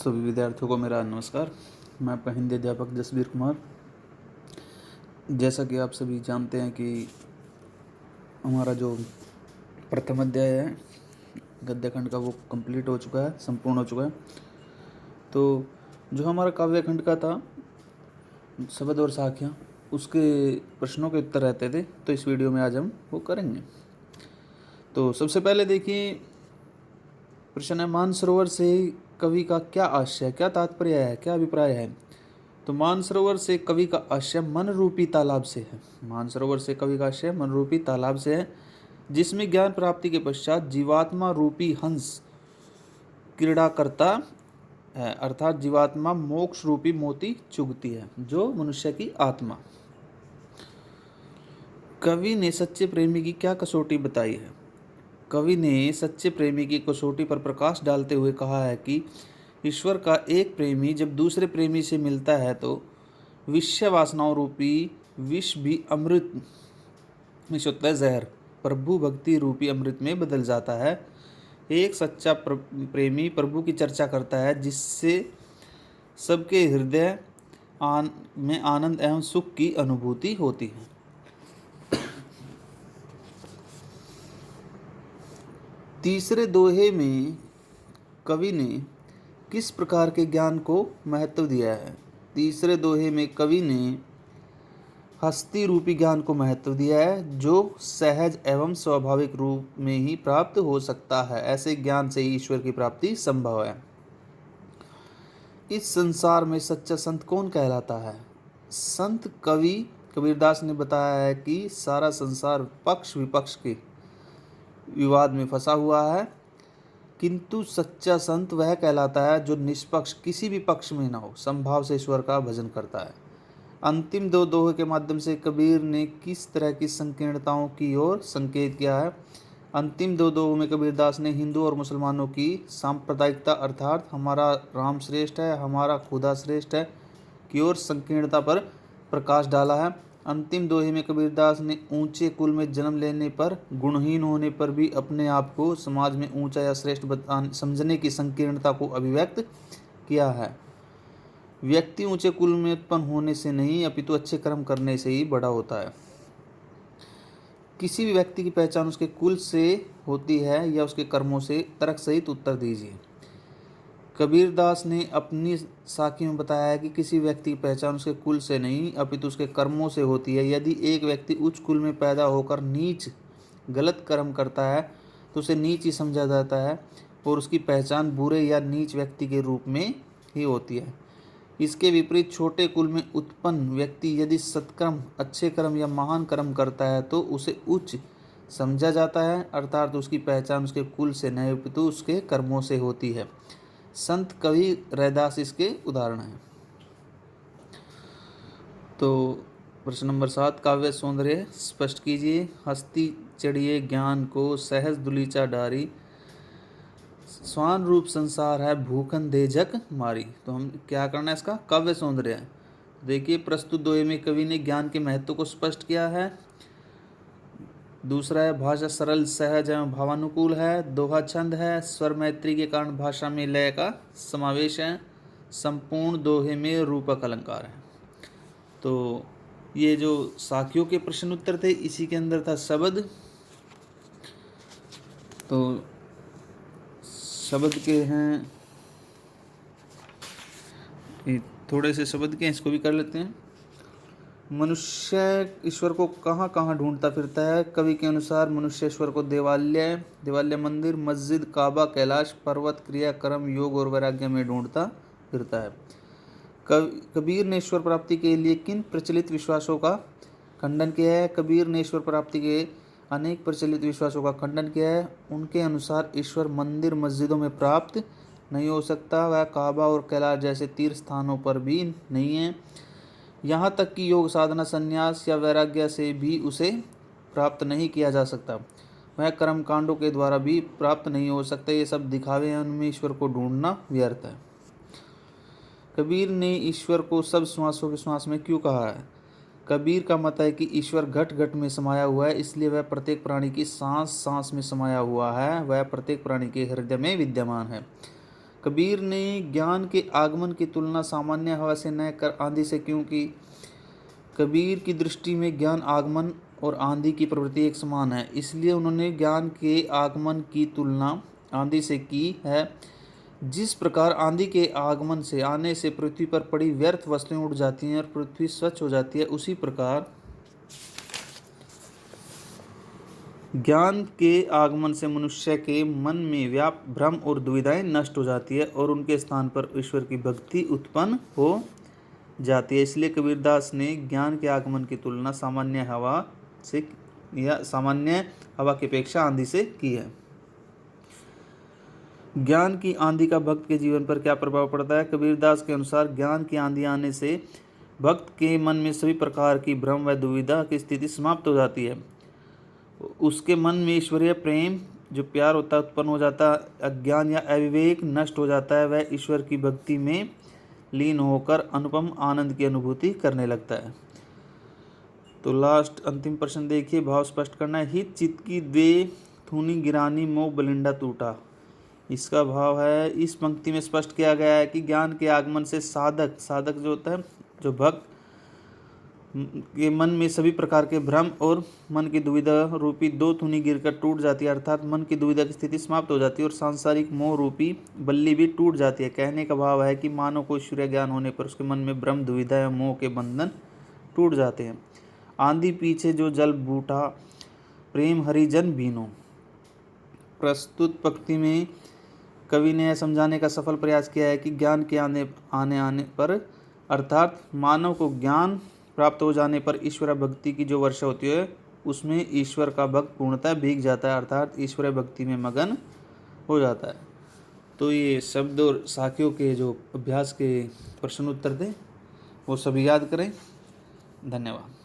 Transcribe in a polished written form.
सभी विद्यार्थियों को मेरा नमस्कार। मैं हिंदी अध्यापक जसबीर कुमार। जैसा कि आप सभी जानते हैं कि हमारा जो प्रथम अध्याय है गद्य खंड का वो कंप्लीट हो चुका है, संपूर्ण हो चुका है। तो जो हमारा काव्य खंड का था शब्द और साखियाँ, उसके प्रश्नों के उत्तर रहते थे, तो इस वीडियो में आज हम वो करेंगे। तो सबसे पहले देखिए प्रश्न है, मानसरोवर से कवि का क्या आशय, क्या तात्पर्य है, क्या अभिप्राय है। तो मानसरोवर से कवि का आशय मन रूपी तालाब से है। मानसरोवर से कवि का आशय मन रूपी तालाब से है, जिसमें ज्ञान प्राप्ति के पश्चात जीवात्मा रूपी हंस क्रीड़ा करता है, अर्थात जीवात्मा मोक्ष रूपी मोती चुगती है, जो मनुष्य की आत्मा। कवि ने सच्चे प्रेमी की क्या कसौटी बताई है। कवि ने सच्चे प्रेमी की कसौटी पर प्रकाश डालते हुए कहा है कि ईश्वर का एक प्रेमी जब दूसरे प्रेमी से मिलता है तो विषय वासनाओं रूपी विष भी अमृत में होता है जहर, प्रभु भक्ति रूपी अमृत में बदल जाता है। एक सच्चा प्रेमी प्रभु की चर्चा करता है, जिससे सबके हृदय में आनंद एवं सुख की अनुभूति होती है। तीसरे दोहे में कवि ने किस प्रकार के ज्ञान को महत्व दिया है। तीसरे दोहे में कवि ने हस्ती रूपी ज्ञान को महत्व दिया है, जो सहज एवं स्वाभाविक रूप में ही प्राप्त हो सकता है। ऐसे ज्ञान से ही ईश्वर की प्राप्ति संभव है। इस संसार में सच्चा संत कौन कहलाता है। संत कवि कबीरदास ने बताया है कि सारा संसार पक्ष विपक्ष के विवाद में फंसा हुआ है, किंतु सच्चा संत वह कहलाता है जो निष्पक्ष किसी भी पक्ष में न हो, संभाव से ईश्वर का भजन करता है। अंतिम दो दोहे के माध्यम से कबीर ने किस तरह की संकीर्णताओं की ओर संकेत किया है। अंतिम दो दोहों में कबीरदास ने हिंदू और मुसलमानों की सांप्रदायिकता, अर्थात हमारा राम श्रेष्ठ है, हमारा खुदा श्रेष्ठ है, की ओर संकीर्णता पर प्रकाश डाला है। अंतिम दोहे में कबीरदास ने ऊंचे कुल में जन्म लेने पर, गुणहीन होने पर भी अपने आप को समाज में ऊंचा या श्रेष्ठ समझने की संकीर्णता को अभिव्यक्त किया है। व्यक्ति ऊंचे कुल में उत्पन्न होने से नहीं, अपितु अच्छे कर्म करने से ही बड़ा होता है। किसी भी व्यक्ति की पहचान उसके कुल से होती है या उसके कर्मों से। तर्क सहित उत्तर दीजिए। कबीरदास ने अपनी साखी में बताया है कि किसी व्यक्ति की पहचान उसके कुल से नहीं, अपितु उसके कर्मों से होती है। यदि एक व्यक्ति उच्च कुल में पैदा होकर नीच गलत कर्म करता है तो उसे नीच ही समझा जाता है और उसकी पहचान बुरे या नीच व्यक्ति के रूप में ही होती है। इसके विपरीत छोटे कुल में उत्पन्न व्यक्ति यदि सत्कर्म, अच्छे कर्म या महान कर्म करता है तो उसे उच्च समझा जाता है, अर्थात उसकी पहचान उसके कुल से नहीं अपितु उसके कर्मों से होती है। संत कवि रैदास इसके उदाहरण हैं। तो प्रश्न नंबर 7, काव्य सौंदर्य स्पष्ट कीजिए। हस्ती चढ़िए ज्ञान को सहज दुलीचा डारी, स्वान रूप संसार है भूखन दे जक मारी। तो हम क्या करना है, इसका काव्य सौंदर्य है। देखिए प्रस्तुत दोहे में कवि ने ज्ञान के महत्व को स्पष्ट किया है। दूसरा है भाषा सरल सहज एवं भावानुकूल है। दोहा छंद है, स्वर मैत्री के कारण भाषा में लय का समावेश है। संपूर्ण दोहे में रूपक अलंकार है। तो ये जो साखियों के प्रश्न उत्तर थे, इसी के अंदर था शब्द। तो शब्द के हैं, थोड़े से शब्द के हैं, इसको भी कर लेते हैं। मनुष्य ईश्वर को कहाँ कहाँ ढूंढता फिरता है। कवि के अनुसार मनुष्य ईश्वर को देवालय मंदिर, मस्जिद, काबा, कैलाश पर्वत, क्रिया कर्म, योग और वैराग्य में ढूंढता फिरता है। कबीर ने ईश्वर प्राप्ति के लिए किन प्रचलित विश्वासों का खंडन किया है। कबीर ने ईश्वर प्राप्ति के अनेक प्रचलित विश्वासों का खंडन किया है। उनके अनुसार ईश्वर मंदिर मस्जिदों में प्राप्त नहीं हो सकता, वह काबा और कैलाश जैसे तीर्थ स्थानों पर भी नहीं है। यहाँ तक कि योग साधना, संन्यास या वैराग्य से भी उसे प्राप्त नहीं किया जा सकता। वह कर्म कांडों के द्वारा भी प्राप्त नहीं हो सकता। ये सब दिखावे हैं, उनमें ईश्वर को ढूंढना व्यर्थ है। कबीर ने ईश्वर को सब श्वासों के श्वास में क्यों कहा है। कबीर का मत है कि ईश्वर घट घट में समाया हुआ है, इसलिए वह प्रत्येक प्राणी की सांस सांस में समाया हुआ है। वह प्रत्येक प्राणी के हृदय में विद्यमान है। कबीर ने ज्ञान के आगमन की तुलना सामान्य हवा से न कर आंधी से क्यों की? कबीर की दृष्टि में ज्ञान आगमन और आंधी की प्रवृत्ति एक समान है, इसलिए उन्होंने ज्ञान के आगमन की तुलना आंधी से की है। जिस प्रकार आंधी के आगमन से आने से पृथ्वी पर पड़ी व्यर्थ वस्तुएं उड़ जाती हैं और पृथ्वी स्वच्छ हो जाती है, उसी प्रकार ज्ञान के आगमन से मनुष्य के मन में व्याप्त भ्रम और दुविधाएं नष्ट हो जाती है और उनके स्थान पर ईश्वर की भक्ति उत्पन्न हो जाती है। इसलिए कबीरदास ने ज्ञान के आगमन की तुलना सामान्य हवा से या सामान्य हवा की अपेक्षा आंधी से की है। ज्ञान की आंधी का भक्त के जीवन पर क्या प्रभाव पड़ता है? कबीरदास के अनुसार ज्ञान की आंधी आने से भक्त के मन में सभी प्रकार की भ्रम व दुविधा की स्थिति समाप्त हो जाती है। उसके मन में ईश्वरीय प्रेम जो प्यार होता है उत्पन्न हो जाता है, अज्ञान या अविवेक नष्ट हो जाता है, वह ईश्वर की भक्ति में लीन होकर अनुपम आनंद की अनुभूति करने लगता है। तो लास्ट अंतिम प्रश्न देखिए, भाव स्पष्ट करना है। हित चित्त की द्वे थूनी गिरानी मोह बलिंडा टूटा। इसका भाव है, इस पंक्ति में स्पष्ट किया गया है कि ज्ञान के आगमन से साधक जो होता है, जो भक्त के मन में सभी प्रकार के भ्रम और मन की दुविधा रूपी दो थूनी गिरकर टूट जाती है, अर्थात मन की दुविधा की स्थिति समाप्त हो जाती है और सांसारिक मोह रूपी बल्ली भी टूट जाती है। कहने का भाव है कि मानव को ईश्वरीय ज्ञान होने पर उसके मन में भ्रम दुविधा या मोह के बंधन टूट जाते हैं। आंधी पीछे जो जल बूटा प्रेम हरिजन बीनो। प्रस्तुत पंक्ति में कवि ने यह समझाने का सफल प्रयास किया है कि ज्ञान के आने पर अर्थात मानव को ज्ञान प्राप्त हो जाने पर ईश्वर भक्ति की जो वर्षा होती है उसमें ईश्वर का भक्त पूर्णतः भीग जाता है, अर्थात ईश्वर भक्ति में मगन हो जाता है। तो ये शब्द और साखियों के जो अभ्यास के प्रश्न उत्तर थे वो सभी याद करें। धन्यवाद।